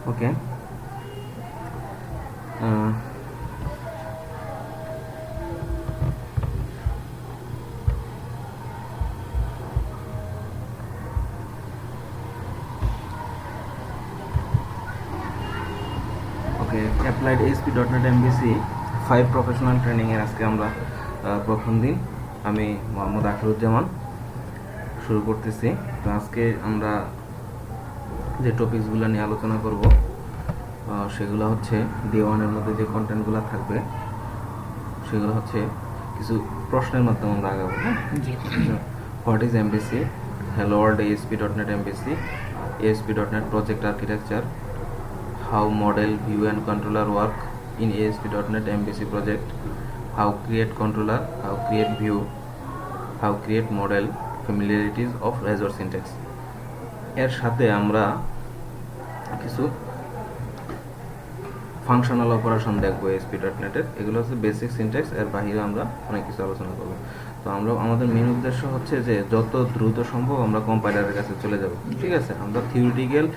ওকে, applied ASP.NET MVC 5 professional ট্রেনিংয়ের আজকে আমরা প্রথম দিন। আমি মোহাম্মদ আখরুজ্জামান শুরু করতেছি। তো আজকে আমরা যে টপিকসগুলো নিয়ে আলোচনা করব সেগুলো হচ্ছে ডে ওয়ানের মধ্যে যে কন্টেন্টগুলো থাকবে সেগুলো হচ্ছে কিছু প্রশ্নের মাধ্যমে আমরা আগাবো। What is MVC, hello world ASP.NET MVC, ASP.NET project architecture, how model, view and controller work in ASP.NET MVC project, how create controller, how create view, how create model, familiarities of Azure syntax। এর সাথে আমরা কিছু functional operation দেখবো ASP.NET এর। এগুলো হচ্ছে basic syntax, এর বাইরে আমরা অনেক কিছু আলোচনা করবো। তো আমাদের মেন উদ্দেশ্য হচ্ছে যে যত দ্রুত সম্ভব আমরা কম্পাইলারের কাছে চলে যাব। ঠিক আছে, আমরা থিওরিটিক্যাল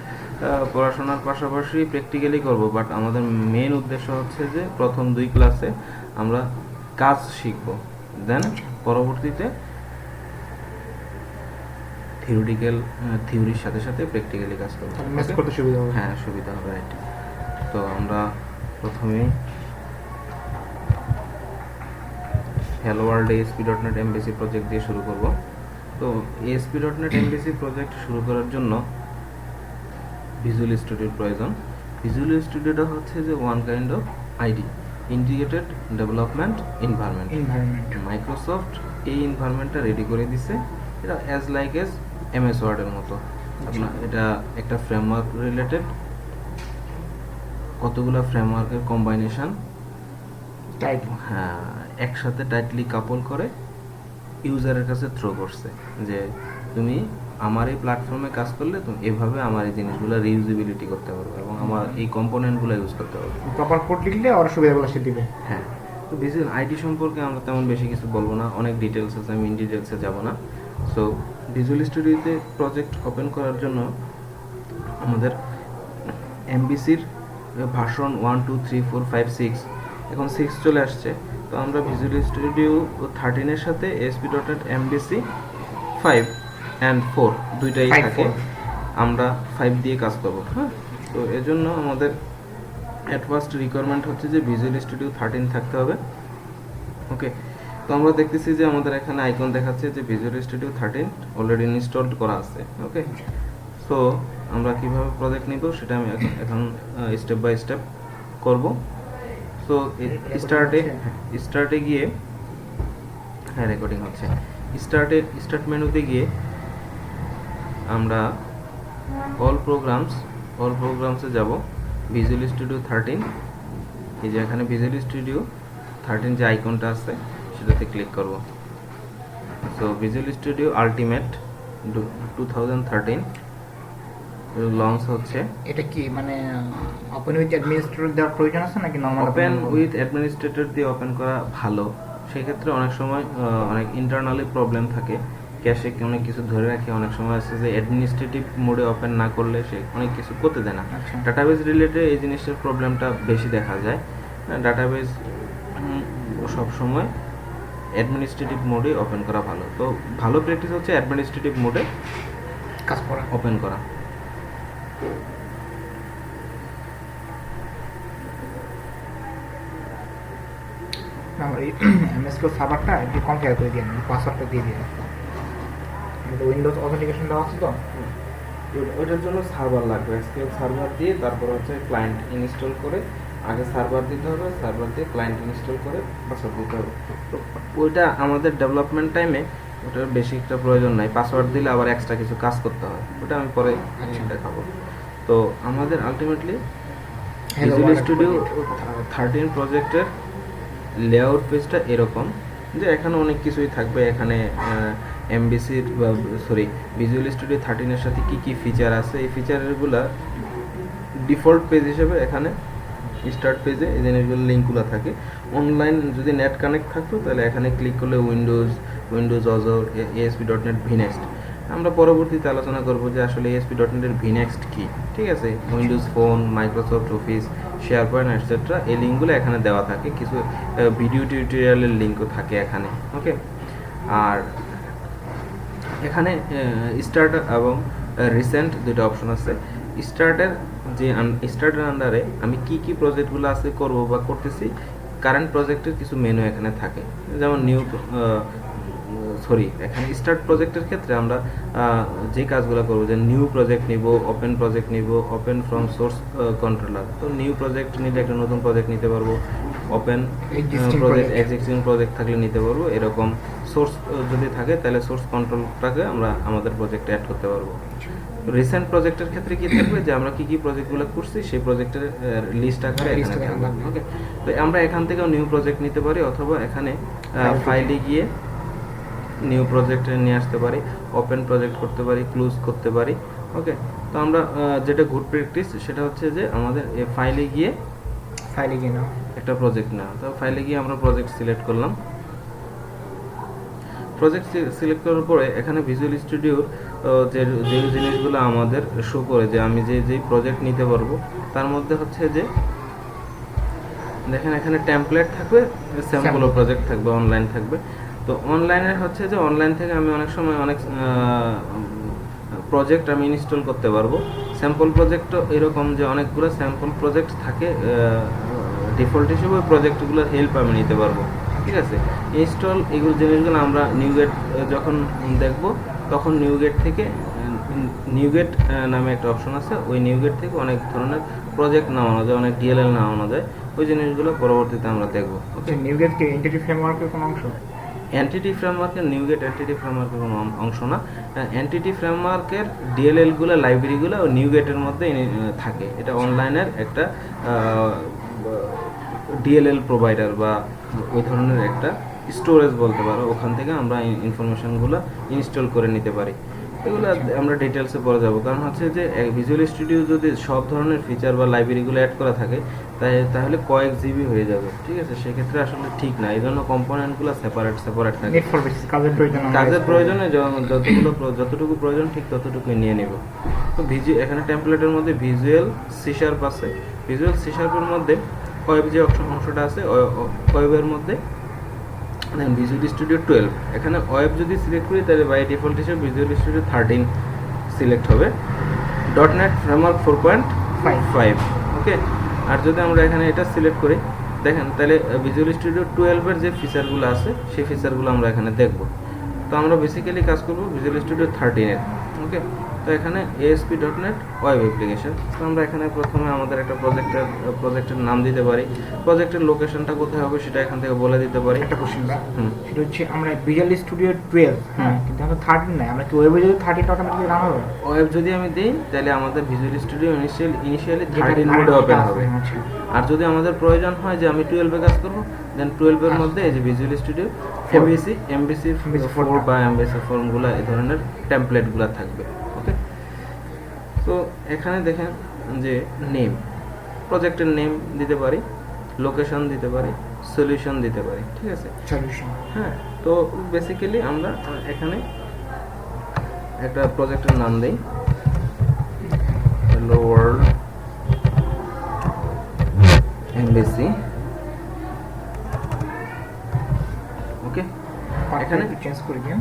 পড়াশোনার পাশাপাশি প্র্যাকটিক্যালি করব, বাট আমাদের মেন উদ্দেশ্য হচ্ছে যে প্রথম 2 ক্লাসে আমরা কাজ শিখব, দেন পরবর্তীতে থিওরির সাথে সাথে প্র্যাকটিক্যালি কাজ করব। ম্যাচ করতে সুবিধা হবে। হ্যাঁ, সুবিধা হবে, রাইট। তো আমরা প্রথমে hello world ASP.NET MVC project দিয়ে শুরু করব। তো ASP.NET MVC প্রজেক্ট শুরু করার জন্য ভিজুয়াল স্টুডিওর প্রয়োজন। ভিজুয়াল স্টুডিওটা হচ্ছে যে one kind of ID, integrated development environment. Microsoft এই এনভায়রনমেন্টটা রেডি করে দিছে। এটা অ্যাজ লাইক এস MS ওয়ার্ডের মতো। আপনার এটা একটা ফ্রেমওয়ার্ক রিলেটেড, কতগুলো ফ্রেমওয়ার্কের কম্বাইনেশন হ্যাঁ একসাথে টাইটলি কাপল করে ইউজারের কাছে থ্রো করছে যে তুমি আমার এই প্ল্যাটফর্মে কাজ করলে তুমি এভাবে আমার এই জিনিসগুলো রিউজেবিলিটি করতে পারবে এবং আমার এই কম্পোনেন্টগুলো ইউজ করতে পারবে। প্রপার কোড লিখলে আর সুবিধাগুলো সে দিবে। হ্যাঁ, তো ভিজুয়াল আইডি সম্পর্কে আমরা তেমন বেশি কিছু বলবো না, অনেক ডিটেলস আছে, আমি ইন ডিটেলসে যাব না। সো ভিজুয়াল স্টুডিওতে প্রজেক্ট ওপেন করার জন্য আমাদের MVCর ভার্সন 1 2 3 4 5 6, এখন 6 চলে আসছে। তো আমরা ভিজুয়াল স্টুডিও 13 এর সাথে ASP.NET MVC 5 and 4 দুইটাই থাকে, আমরা 5 দিয়ে কাজ করব। হ্যাঁ, তো এজন্য আমাদের অ্যাট ফার্স্ট রিকোয়ারমেন্ট হচ্ছে যে ভিজুয়াল স্টুডিও 13 থাকতে হবে। ওকে, তো আমরা দেখতেছি যে আমাদের এখানে আইকন দেখাচ্ছে যে ভিজুয়াল স্টুডিও 13 অলরেডি ইনস্টলড করা আছে। ওকে, সো আমরা কিভাবে প্রজেক্ট নিব সেটা আমি এখন স্টেপ বাই স্টেপ করব। সো স্টার্টে গিয়ে হ্যাঁ রেকর্ডিং হচ্ছে। স্টার্ট মেনুতে গিয়ে আমরা অল প্রোগ্রামসে যাব। ভিজুয়াল স্টুডিও 13, এই যে এখানে ভিজুয়াল স্টুডিও 13 যে আইকনটা আছে সেটাতে ক্লিক করব। So visual studio ultimate 2013 launch হচ্ছে। এটা কি মানে ওপেন উইথ অ্যাডমিনিস্ট্রেটর দেওয়ার প্রয়োজন আছে নাকি নরমাল? ওপেন উইথ অ্যাডমিনিস্ট্রেটর দিয়ে ওপেন করা ভালো। সেক্ষেত্রে অনেক সময় অনেক ইন্টারনালি প্রবলেম থাকে, ক্যাশে অনেক কিছু ধরে রাখে। অনেক সময় আছে যে অ্যাডমিনিস্ট্রেটিভ মোডে ওপেন না করলে সে অনেক কিছু করতে দেয় না। ডাটাবেজ রিলেটেড এই জিনিসটার প্রবলেমটা বেশি দেখা যায়। ডাটাবেজ সব সময় অ্যাডমিনিস্ট্রেটিভ মোডে ওপেন করা ভালো। তো ভালো প্র্যাকটিস হচ্ছে অ্যাডমিনিস্ট্রেটিভ মোডে কাজ করা, ওপেন করা। আমার এই MSQL সার্ভারটা একটু কনফিগার করে দিয়ে পাসওয়ার্ডটা দিয়ে দিয়ে উইন্ডোজ অথেন্টিকেশন দেওয়া আছে তো ওইটার জন্য সার্ভার লাগবে। SQL সার্ভার দিয়ে তারপর হচ্ছে ক্লায়েন্ট ইনস্টল করে, আগে সার্ভার দিতে হবে, সার্ভার দিয়ে ক্লায়েন্ট ইনস্টল করে পাসওয়ার্ড দিতে হবে। তো ওইটা আমাদের ডেভেলপমেন্ট টাইমে ওটার বেশি একটা প্রয়োজন নাই, পাসওয়ার্ড দিলে আবার এক্সট্রা কিছু কাজ করতে হয়, ওটা আমি পরে দেখাবো। তো আমাদের আলটিমেটলি ভিজুয়াল স্টুডিও 13 প্রজেক্টের লেআউট পেজটা এরকম যে এখানে অনেক কিছুই থাকবে। এখানে MVCর ভিজুয়াল স্টুডিও 13 এর সাথে কি কি ফিচার আছে, এই ফিচারগুলো ডিফল্ট পেজ হিসেবে এখানে স্টার্ট পেজে এই জিনিসগুলো লিঙ্কগুলো থাকে। অনলাইন যদি নেট কানেক্ট থাকতো তাহলে এখানে ক্লিক করলে উইন্ডোজ অজর ASP.NET VNext আমরা পরবর্তীতে আলোচনা করব যে আসলে ASP.NET এর ভিনেক্সট কি, ঠিক আছে। Windows phone, Microsoft office, share point etcetera, এই লিঙ্কগুলো এখানে দেওয়া থাকে, কিছু ভিডিও টিউটোরিয়ালের লিঙ্কও থাকে এখানে, ওকে। আর এখানে স্টার্ট এবং রিসেন্ট দুটো অপশন আছে। স্টার্টের আন্ডারে আমি কি কি প্রজেক্টগুলো আছে করব বা করতেছি, কারেন্ট প্রজেক্টের কিছু মেনু এখানে থাকে, যেমন এখানে স্টার্ট প্রজেক্টের ক্ষেত্রে আমরা যে কাজগুলো করব, যে নিউ প্রজেক্ট নিব, ওপেন প্রজেক্ট নিব, ওপেন ফ্রম সোর্স কন্ট্রোলার। তো নিউ প্রজেক্ট নিলে একটা নতুন প্রজেক্ট নিতে পারবো, ওপেন প্রজেক্ট এক্সিস্টিং প্রজেক্ট থাকলে নিতে পারবো, এরকম সোর্স যদি থাকে তাহলে সোর্স কন্ট্রোলটাকে আমরা আমাদের প্রজেক্টে অ্যাড করতে পারবো। রিসেন্ট প্রজেক্টের ক্ষেত্রে কি থাকবে, যে আমরা কি কি প্রজেক্টগুলো করছি সেই প্রজেক্টের লিস্ট আকারে এখানে থাকবে, ওকে। তো আমরা এখান থেকেও নিউ প্রজেক্ট নিতে পারি, অথবা এখানে ফাইলে গিয়ে নিউ প্রজেক্টে নিয়ে আসতে পারি, ওপেন প্রজেক্ট করতে পারি, ক্লোজ করতে পারি, ওকে। তো আমরা যেটা গুড প্র্যাকটিস সেটা হচ্ছে যে আমাদের এই ফাইলে গিয়ে নাও একটা প্রজেক্ট নেওয়া। তো ফাইলে গিয়ে আমরা প্রজেক্ট সিলেক্ট করলাম। প্রজেক্ট সিলেক্ট করার পরে এখানে ভিজুয়াল স্টুডিওর যে জিনিসগুলো আমাদের শো করে, যে আমি যে প্রজেক্ট নিতে পারবো, তার মধ্যে হচ্ছে যে দেখেন এখানে টেমপ্লেট থাকবে, স্যাম্পল প্রজেক্ট থাকবে, অনলাইন থাকবে। তো অনলাইনের হচ্ছে যে অনলাইন থেকে আমি অনেক সময় অনেক প্রজেক্ট আমি ইনস্টল করতে পারবো। স্যাম্পল প্রজেক্টও এরকম যে অনেকগুলো স্যাম্পল প্রজেক্ট থাকে, ডিফল্ট হিসেবে ওই প্রজেক্টগুলোর হেল্প আমি নিতে পারবো, ঠিক আছে। ইনস্টল এগুলো জিনিসগুলো আমরা নিউগেট যখন দেখব, তখন নিউগেট থেকে নিউগেট নামে একটা অপশন আছে, ওই নিউগেট থেকে অনেক ধরনের প্রজেক্ট নামানো যায়, অনেক DLL নামানো যায়, ওই জিনিসগুলো পরবর্তীতে আমরা দেখবো, ওকে। নিউগেট কি এন্টিটি ফ্রেমওয়ার্কের কোনো অংশ? এন্টিটি ফ্রেমওয়ার্কের নিউগেট এন্টিটি ফ্রেমওয়ার্কের কোনো অংশ না। এন্টিটি ফ্রেমওয়ার্কের DLL-গুলো, লাইব্রেরিগুলো ও নিউগেটের মধ্যে থাকে। এটা অনলাইনের একটা DLL প্রোভাইডার বা ওই ধরনের একটা স্টোরেজ বলতে পারো, ওখান থেকে আমরা ইনফরমেশনগুলো ইনস্টল করে নিতে পারি। এগুলো আমরা ডিটেলসে পরে যাব, কারণ হচ্ছে যে ভিজুয়াল স্টুডিও যদি সব ধরনের ফিচার বা লাইব্রেরিগুলো অ্যাড করা থাকে তাহলে কয়েক জিবি হয়ে যাবে, ঠিক আছে। সেক্ষেত্রে আসলে ঠিক না, এই জন্য কম্পোনেন্টগুলো সেপারেট থাকে। কাজের প্রয়োজনে যতটুকু প্রয়োজন ঠিক ততটুকুই নিয়ে নেব। তো এখানে টেমপ্লেটের মধ্যে ভিজুয়াল সি শার্প আছে। ভিজুয়াল সি শার্পের মধ্যে ওয়েব যে অংশটা আছে, ওয়েবের মধ্যে ভিজুয়াল স্টুডিও 12, এখানে ওয়েব যদি সিলেক্ট করি তাহলে বাই ডিফল্ট হিসেবে ভিজুয়াল স্টুডিও 13 সিলেক্ট হবে, .NET ফ্রেমওয়ার্ক 4.5, ওকে। আর যদি আমরা এখানে এটা সিলেক্ট করি, দেখেন তাহলে ভিজুয়াল স্টুডিও 12 এর যে ফিচারগুলো আছে সেই ফিচারগুলো আমরা এখানে দেখব। তো আমরা বেসিক্যালি কাজ করব ভিজুয়াল স্টুডিও 13 এর, ওকে। তো এখানে ASP.NET ওয়েব অ্যাপ্লিকেশন। তো আমরা এখানে প্রথমে আমাদের একটা প্রজেক্টের নাম দিতে পারি, প্রজেক্টের লোকেশনটা কোথায় হবে সেটা এখান থেকে বলে দিতে পারি। একটা কোশ্চেন, সেটা হচ্ছে আমরা ভিজুয়াল স্টুডিও 12, হ্যাঁ, কিন্তু আমরা 13 নাই, আমরা কি ওয়েবে যদি 13 অটোমেটিক্যালি রান হবে? ওয়েব যদি আমি দেই তাহলে আমাদের ভিজুয়াল স্টুডিও ইনিশিয়ালি 13 মোডে ওপেন হবে। আর যদি আমাদের প্রয়োজন হয় যে আমি 12 এ কাজ করব, দেন 12 এর মধ্যে এই যে ভিজুয়াল স্টুডিও MVC 4 বা MVC ফর্মগুলো, এই ধরনের টেমপ্লেটগুলো থাকবে, ওকে। তো এখানে দেখেন যে নেম, প্রজেক্টের নেম দিতে পারি, লোকেশন দিতে পারি, সলিউশন দিতে পারি, ঠিক আছে, সলিউশন, হ্যাঁ। তো বেসিক্যালি আমরা এখানে একটা প্রজেক্টের নাম দেই, হ্যালো ওয়ার্ল্ড MVC, ওকে। এখানে চেঞ্জ করে দিন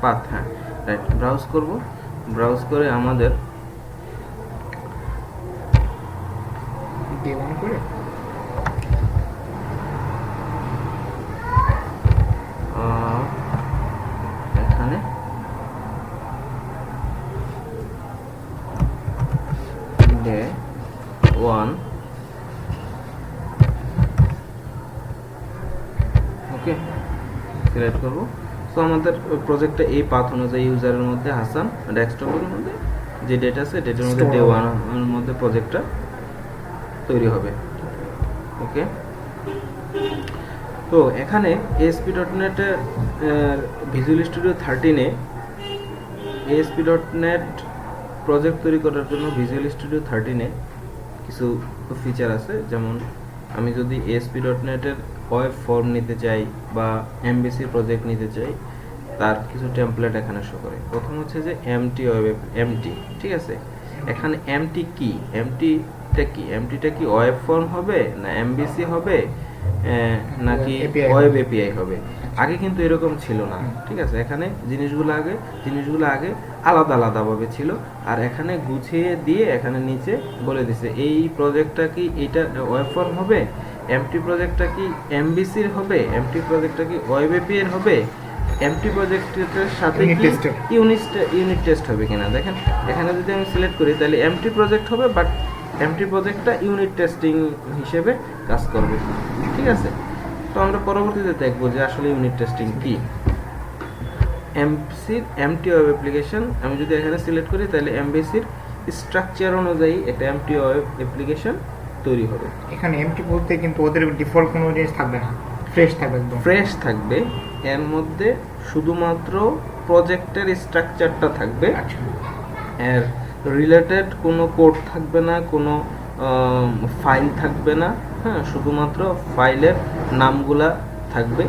পাথ, হ্যাঁ, রাইট। ব্রাউজ করব, ব্রাউজ করে আমাদের দিয়ে অন করে এখানে ডে 1, ওকে, সিলেক্ট করব। তো আমাদের প্রজেক্টটা এই পাথ অনুযায়ী ইউজারের মধ্যে হাসান ডেস্কটপের মধ্যে যে ডেটা আছে, ডেটার মধ্যে ডে 1 এর মধ্যে প্রজেক্টটা তৈরি হবে, ওকে। তো এখানে ASP.NET ভিজুয়াল স্টুডিও 13 এ ASP.NET প্রজেক্ট তৈরি করার জন্য ভিজুয়াল স্টুডিও 13 এ কিছু ফিচার আছে, যেমন আমি যদি ASP.NET এর ওয়েব ফর্ম নিতে চাই বা MVC প্রজেক্ট নিতে চাই, তার কিছু টেমপ্লেট এখানে শো করে। প্রথম হচ্ছে যে এমটি ওয়েব, এমটি, ঠিক আছে। এখানে এমটি কি, এমটিটা কি, এমটিটা কি ওয়েব ফর্ম হবে না এমবিসি হবে নাকি API ওয়েব হবে। এপিআই হবে? আগে কিন্তু এরকম ছিল না, ঠিক আছে। এখানে জিনিসগুলো আগে আলাদা আলাদাভাবে ছিল, আর এখানে গুছিয়ে দিয়ে এখানে নিচে বলে দিছে এই প্রজেক্টটা কি এটা ওয়েব ফর্ম হবে, এমটি প্রজেক্টটা কি এমবিসির হবে, এমটি প্রজেক্টটা কি ওয়েব এপিআই হবে, এমটি প্রজেক্টের সাথে Unit কি test হবে। ইউনিট টেস্ট হবে কিনা। দেখেন এখানে যদি আমি সিলেক্ট করি তাহলে এমটি প্রজেক্ট হবে, বাট এমটি প্রজেক্টটা ইউনিট টেস্টিং হিসেবে কাজ করবে, ঠিক আছে। তো আমরা পরবর্তীতে দেখবো যে আসলে ইউনিট টেস্টিং কি। এমটি ওয়েব অ্যাপ্লিকেশন আমি যদি এখানে সিলেক্ট করি তাহলে এমবিসির স্ট্রাকচার অনুযায়ী একটা এমটি ওয়েব অ্যাপ্লিকেশন তৈরি হবে। এখানে এমটি বলতে কিন্তু ওদের ডিফল্ট কোনো জিনিস থাকবে না, ফ্রেশ থাকবে একদম। ফ্রেশ থাকবে, এর মধ্যে শুধুমাত্র প্রজেক্টের স্ট্রাকচারটা থাকবে, আচ্ছা, এর রিলেটেড কোনো কোড থাকবে না, কোনো ফাইল থাকবে না, হ্যাঁ, শুধুমাত্র ফাইলের নামগুলা থাকবে,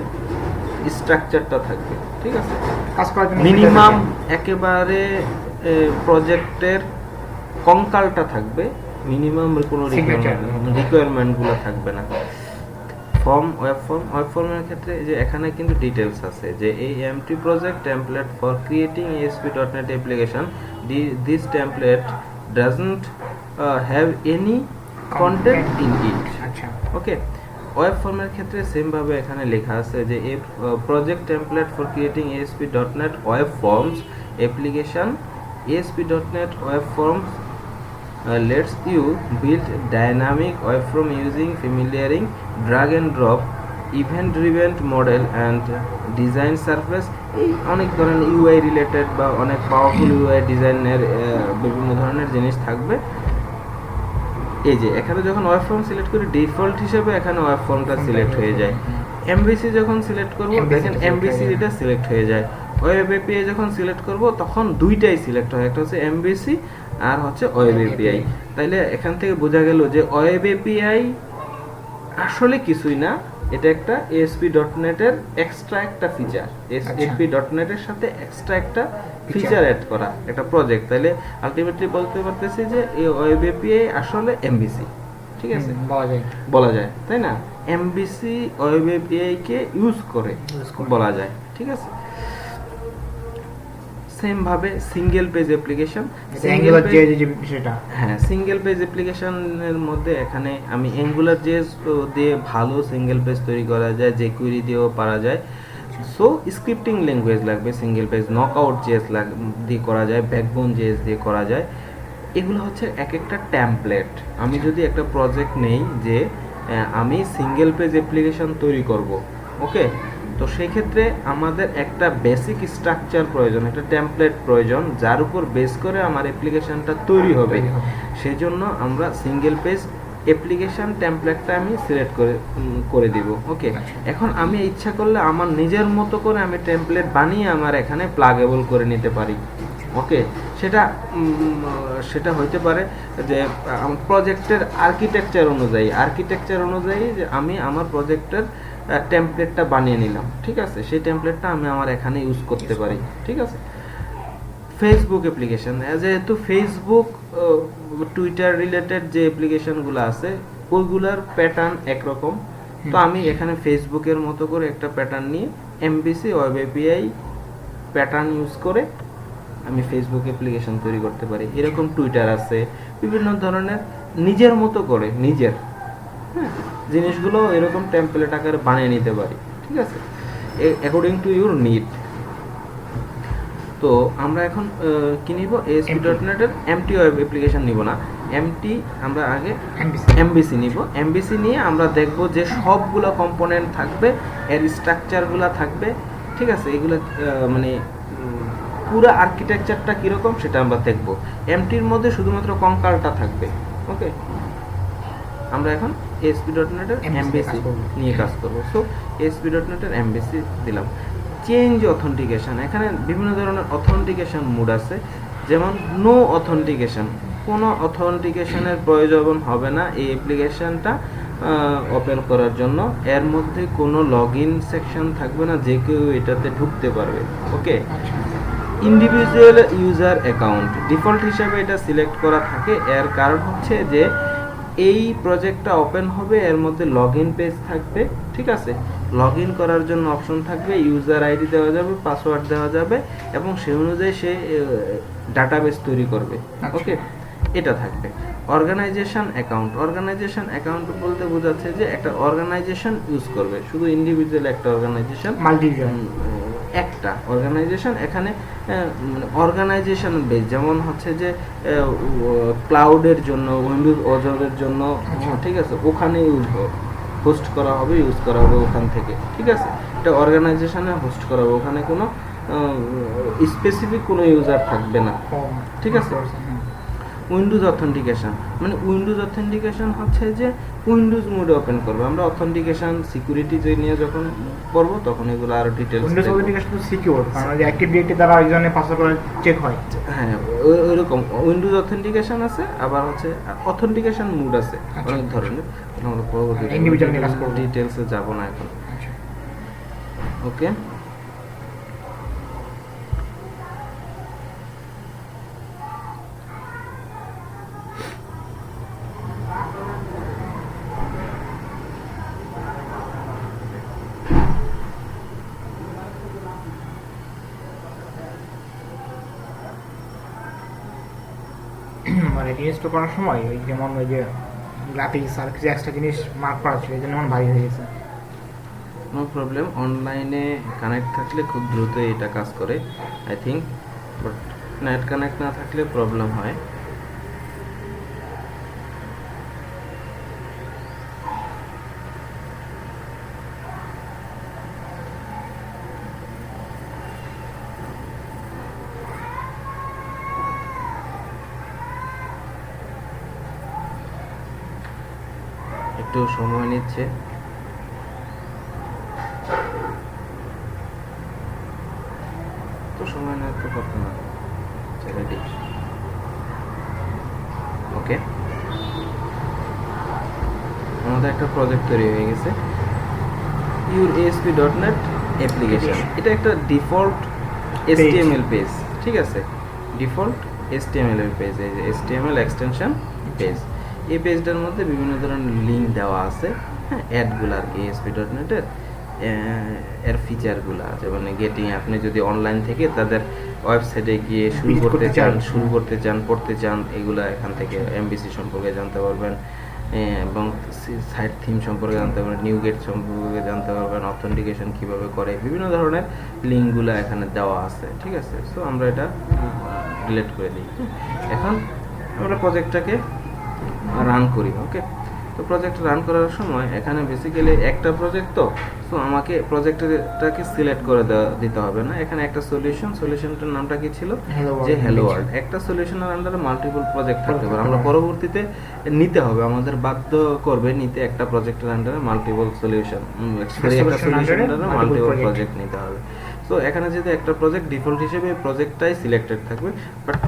স্ট্রাকচারটা থাকবে, ঠিক আছে। কাজ করার জন্য মিনিমাম একেবারে প্রজেক্টের কঙ্কালটা থাকবে, মিনিমাম কোনো Signature। রিকোয়ারমেন্টগুলো থাকবে না। ওয়েব ফর্মের ক্ষেত্রে যে এখানে কিন্তু ডিটেলস আছে যে এই empty project template for creating ASP.NET application, this template doesn't have any content in it. আচ্ছা, ওকে, ওয়েব ফর্মের ক্ষেত্রে সেম ভাবে এখানে লেখা আছে যে এই project template for creating ASP.NET web forms application, ASP.NET web forms lets you build dynamic web form using familiar drag and drop, event driven model and design surface। এই অনেক ধরনের ইউআই রিলেটেড বা অনেক পাওয়ারফুল ইউআই ডিজাইনের বিভিন্ন ধরনের জিনিস থাকবে। এই যে এখানে যখন ওয়েব ফর্ম সিলেক্ট করি ডিফল্ট হিসেবে এখানে ওয়েব ফর্মটা সিলেক্ট হয়ে যায়। এমবিসি যখন সিলেক্ট করব দেখেন এমবিসি এটা সিলেক্ট হয়ে যায়। ওয়েব এপিআই যখন সিলেক্ট করব তখন দুইটাই সিলেক্ট হয়, একটা হচ্ছে এমবিসি আর হচ্ছে ওয়েব এপিআই। তাইলে এখান থেকে বোঝা গেল যে ওয়েব এপিআই আসলে কিছুই না, এটা একটা ASP.NET এর এক্সট্রা একটা ফিচার, ASP.NET এর সাথে এক্সট্রা একটা ফিচার অ্যাড করা একটা প্রজেক্ট। তাইলে আলটিমেটলি বলতে পারতেছি যে এই ওয়েব এপিআই আসলে এমবিসি, ঠিক আছে, বলা যায়, তাই না? এমবিসি ওয়েব এপিআই কে ইউজ করে বলা যায়, ঠিক আছে। সেম ভাবে সিঙ্গেল পেজ অ্যাপ্লিকেশন, হ্যাঁ, সিঙ্গেল পেজ অ্যাপ্লিকেশনের মধ্যে এখানে আমি অ্যাঙ্গুলার জেএস দিয়ে ভালো সিঙ্গেল পেজ তৈরি করা যায়, jQuery দিয়েও পারা যায়। সো স্ক্রিপ্টিং ল্যাঙ্গুয়েজ লাগবে সিঙ্গেল পেজ, নকআউট জেএস দিয়ে করা যায়, ব্যাকবোন জেএস দিয়ে করা যায়। এগুলো হচ্ছে এক একটা টেমপ্লেট। আমি যদি একটা প্রজেক্ট নেই যে আমি সিঙ্গেল পেজ অ্যাপ্লিকেশন তৈরি করব, ওকে, তো সেই ক্ষেত্রে আমাদের একটা বেসিক স্ট্রাকচার প্রয়োজন, একটা টেমপ্লেট প্রয়োজন যার উপর বেস করে আমার অ্যাপ্লিকেশনটা তৈরি হবে। সেই জন্য আমরা সিঙ্গেল পেজ অ্যাপ্লিকেশন টেমপ্লেটটা আমি সিলেক্ট করে দিব, ওকে। এখন আমি ইচ্ছা করলে আমার নিজের মতো করে আমি টেমপ্লেট বানিয়ে আমার এখানে প্লাগেবল করে নিতে পারি, ওকে। সেটা হইতে পারে যে প্রজেক্টের আর্কিটেকচার অনুযায়ী যে আমি আমার প্রজেক্টের টেমপ্লেটটা বানিয়ে নিলাম, ঠিক আছে, সেই টেমপ্লেটটা আমি আমার এখানে ইউজ করতে পারি, ঠিক আছে। ফেসবুক অ্যাপ্লিকেশন, যেহেতু ফেসবুক টুইটার রিলেটেড যে অ্যাপ্লিকেশনগুলো আছে ওইগুলার প্যাটার্ন একরকম, তো আমি এখানে ফেসবুকের মতো করে একটা প্যাটার্ন নিয়ে MBC web API pattern use করে আমি ফেসবুক অ্যাপ্লিকেশন তৈরি করতে পারি। এরকম টুইটার আছে, বিভিন্ন ধরনের নিজের মতো করে জিনিসগুলো এরকম টেমপ্লেট আকারে বানিয়ে নিতে পারি, ঠিক আছে, অ্যাকর্ডিং টু ইউর নিড। তো আমরা এখন কি নিব, ASP.NET এর এমটি ওয়েব অ্যাপ্লিকেশন নিব না, এমটি আমরা আগে এমবিসি নিব। এমবিসি নিয়ে আমরা দেখব যে সবগুলো কম্পোনেন্ট থাকবে, এর স্ট্রাকচারগুলো থাকবে, ঠিক আছে, এগুলো মানে পুরো আর্কিটেকচারটা কীরকম সেটা আমরা দেখব। এমটির মধ্যে শুধুমাত্র কঙ্কালটা থাকবে, ওকে। আমরা এখন ASP.NET এর এমবিসি নিয়ে কাজ করব। সো ASP.NET এর এমবিসি দিলাম। চেঞ্জ অথেন্টিকেশন, এখানে বিভিন্ন ধরনের অথেন্টিকেশন মোড আছে, যেমন নো অথেন্টিকেশন, কোনো অথেন্টিকেশনের প্রয়োজন হবে না, এই অ্যাপ্লিকেশনটা ওপেন করার জন্য। এর মধ্যে কোনো লগ ইন সেকশন থাকবে না, যে কেউ এটাতে ঢুকতে পারবে। ওকে, আচ্ছা ইন্ডিভিজুয়াল ইউজার অ্যাকাউন্ট ডিফল্ট হিসাবে এটা সিলেক্ট করা থাকে। এর কারণ হচ্ছে যে এই প্রজেক্টটা ওপেন হবে, এর মধ্যে লগ ইন পেজ থাকবে, ঠিক আছে। লগ ইন করার জন্য অপশন থাকবে, ইউজার আইডি দেওয়া যাবে, পাসওয়ার্ড দেওয়া যাবে, এবং সেই অনুযায়ী সে ডাটাবেস তৈরি করবে। আচ্ছা। ওকে, এটা থাকবে। অর্গানাইজেশন অ্যাকাউন্ট বলতে বোঝাচ্ছে যে একটা অর্গানাইজেশন ইউজ করবে, শুধু ইন্ডিভিজুয়াল একটা অর্গানাইজেশন, মাল্টি একটা অর্গানাইজেশন এখানে অর্গানাইজেশন বেস, যেমন হচ্ছে যে ক্লাউডের জন্য, উইন্ডোজ ওজারের জন্য, ঠিক আছে, ওখানে হোস্ট করা হবে, ইউজ করা হবে ওখান থেকে, ঠিক আছে। এটা অর্গানাইজেশনে হোস্ট করা হবে, ওখানে কোনো স্পেসিফিক কোনো ইউজার থাকবে না, ঠিক আছে। উইন্ডোজ অথেন্টিকেশন মানে উইন্ডোজ অথেন্টিকেশন হচ্ছে যে উইন্ডোজ মোডে ওপেন করবে। আমরা অথেন্টিকেশন সিকিউরিটি যে নিয়ে যখন পড়বো তখন এগুলো আরো ডিটেইলস। উইন্ডোজ অথেন্টিকেশন তো সিকিউর, কারণ যে অ্যাক্টিভ ডিরেক্টরি দ্বারা একজনের পাসওয়ার্ড চেক হয়। হ্যাঁ, ওইরকম উইন্ডোজ অথেন্টিকেশন আছে, আবার হচ্ছে অথেন্টিকেশন মোড আছে অনেক ধরনের। আমরা পরবর্তীতে ইন্ডিভিজুয়াল নিয়ে কাজ করব, ডিটেইলসে যাব না এখন। ওকে, মানে ইনস্টল করার সময় ওই যেমন ওই যে গ্রাফিক্স আর কিছু এক্সট্রা জিনিস মার্ক করা ছিল, এই জন্য আমার ভারী হয়ে গেছে। নো প্রবলেম, অনলাইনে কানেক্ট থাকলে খুব দ্রুত এটা কাজ করে I think, but net connect না থাকলে প্রবলেম হয়। একটু সময় নিচ্ছে। তো সময় নেওয়ার তো কথা না, রেডি। ওকে, আমাদের একটা প্রজেক্ট তৈরি হয়ে গেছে, ইউর ASP.NET অ্যাপ্লিকেশন। এটা একটা ডিফল্ট HTML পেজ, ঠিক আছে, ডিফল্ট HTML এর পেজ, এই যে HTML এক্সটেনশন পেজ। এই পেজটার মধ্যে বিভিন্ন ধরনের লিঙ্ক দেওয়া আছে, হ্যাঁ, অ্যাডগুলো আর কি ASP.NET এর ফিচারগুলো আছে। মানে গেটিং, আপনি যদি অনলাইন থেকে তাদের ওয়েবসাইটে গিয়ে শুরু করতে চান, পড়তে চান, এগুলো এখান থেকে MVC সম্পর্কে জানতে পারবেন, এবং সাইট থিম সম্পর্কে জানতে পারবেন, নিউ গেট সম্পর্কে জানতে পারবেন, অথেন্টিকেশন কিভাবে করে, বিভিন্ন ধরনের লিঙ্কগুলো এখানে দেওয়া আছে, ঠিক আছে। সো আমরা এটা ডিলিট করে দিই। এখন আমরা প্রজেক্টটাকে রান করি। ওকে, তো প্রজেক্ট রান করার সময় এখানে বেসিক্যালি একটা প্রজেক্ট, তো সো আমাকে প্রজেক্টটাকে সিলেক্ট করে দিতে হবে না। এখানে একটা সলিউশনটার নামটা কি ছিল, যে হ্যালো ওয়ার্ল্ড। একটা সলিউশনের আন্ডারে মাল্টিপল প্রজেক্ট থাকতে পারে, আমরা পরবর্তীতে নিতে হবে, আমাদের বাধ্য করবে নিতে একটা প্রজেক্টের আন্ডারে মাল্টিপল সলিউশন, একটা সলিউশনের আন্ডারে মাল্টিপল প্রজেক্ট নিতে হবে। সো এখানে যদি একটা প্রজেক্ট ডিফল্ট হিসেবে প্রজেক্টটাই সিলেক্টেড থাকবে, বাট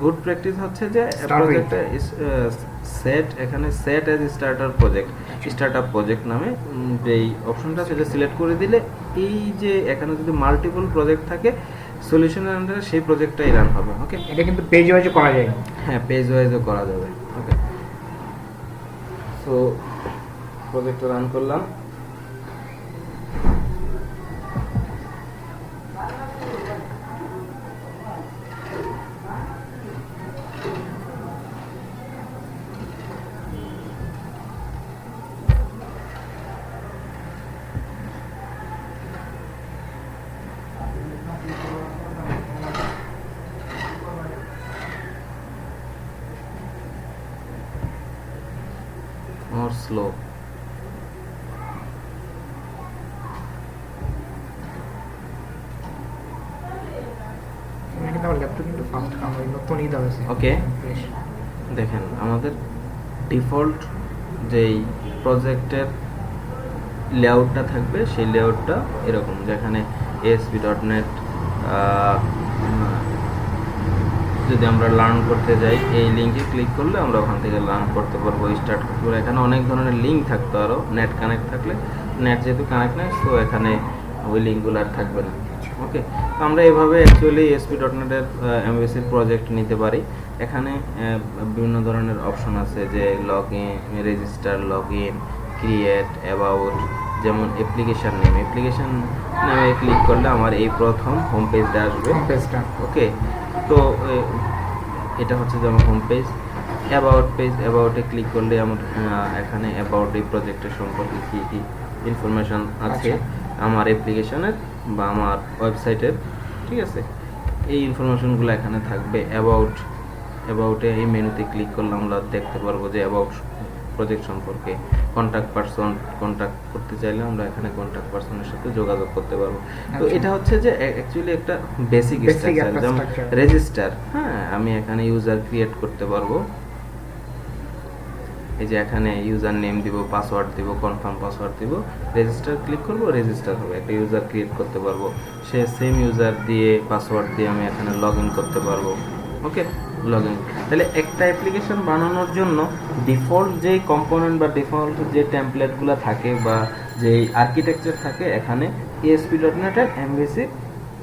গুড প্র্যাকটিস হচ্ছে যে প্রজেক্টটা সেট, এখানে সেট অ্যাজ স্টার্টআপ প্রজেক্ট নামে যেই অপশনটা, সেটা সিলেক্ট করে দিলে এই যে এখানে যদি মাল্টিপল প্রজেক্ট থাকে সলিউশনের আন্ডারে, সেই প্রজেক্টটাই রান হবে। ওকে, এটা কিন্তু পেজ ওয়াইজও করা যায়। হ্যাঁ, পেজ ওয়াইজও করা যাবে। ওকে, সো প্রজেক্টটা রান করলাম। More slow. কিন্তু আমার ল্যাপটপ কিন্তু ফাস্ট কাম হয়, নতুন ইদা হয়েছে। ওকে, দেখেন আমাদের ডিফল্ট যেই প্রজেক্টের লেআউটটা থাকবে, সেই লেআউটটা এরকম, যেখানে ASP.NET যদি আমরা লার্ন করতে যাই, এই লিঙ্কে ক্লিক করলে আমরা ওখান থেকে লার্ন করতে পারবো, স্টার্ট করতে পারবো। এখানে অনেক ধরনের লিঙ্ক থাকতো আরও, নেট কানেক্ট থাকলে, নেট যেহেতু কানেক্ট নেই তো এখানে ওই লিঙ্কগুলো আর থাকবে না। ওকে, তো আমরা এভাবে অ্যাকচুয়ালি ASP.NET-এর এমভিসির প্রজেক্ট নিতে পারি। এখানে বিভিন্ন ধরনের অপশন আছে, যে log in, register, log in, create, about. যেমন অ্যাপ্লিকেশান নেমে ক্লিক করলে আমার এই প্রথম হোম পেজটা আসবে। হোম পেজটা ওকে, তো এটা হচ্ছে যেমন হোম পেজ। অ্যাবাউটে ক্লিক করলে আমার এখানে অ্যাবাউট এই প্রজেক্টের সম্পর্কে কী কী ইনফরমেশান আছে আমার অ্যাপ্লিকেশনের বা আমার ওয়েবসাইটের, ঠিক আছে, এই ইনফরমেশনগুলো এখানে থাকবে। অ্যাবাউটে এই মেনুতে ক্লিক করলে আমরা দেখতে পারবো যে অ্যাবাউট প্রজেক্ট সম্পর্কে। কন্ট্যাক্ট করতে চাইলে আমরা এখানে কন্ট্যাক্ট পারসনের সাথে যোগাযোগ করতে পারবো। তো এটা হচ্ছে যে অ্যাকচুয়ালি একটা বেসিক স্ট্রাকচার। যেমন রেজিস্টার, হ্যাঁ, আমি এখানে ইউজার ক্রিয়েট করতে পারবো। এই যে এখানে ইউজার নেম দিব, পাসওয়ার্ড দিব, কনফার্ম পাসওয়ার্ড দিব, রেজিস্টার ক্লিক করব, রেজিস্টার হবে, একটা ইউজার ক্রিয়েট করতে পারবো। সে সেম ইউজার দিয়ে, পাসওয়ার্ড দিয়ে আমি এখানে লগ ইন করতে পারবো। ওকে, লগ ইন। তাহলে একটা অ্যাপ্লিকেশন বানানোর জন্য ডিফল্ট যে কম্পোনেন্ট বা ডিফল্ট যে টেমপ্লেটগুলো থাকে বা যে আর্কিটেকচার থাকে, এখানে ASP.NET-এর এমভিসি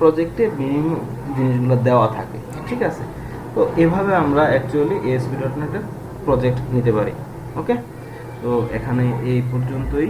প্রজেক্টে মিনিমাম জিনিসগুলো দেওয়া থাকে, ঠিক আছে। তো এভাবে আমরা অ্যাকচুয়ালি ASP.NET-এর প্রজেক্ট নিতে পারি। ওকে, তো এখানে এই পর্যন্তই।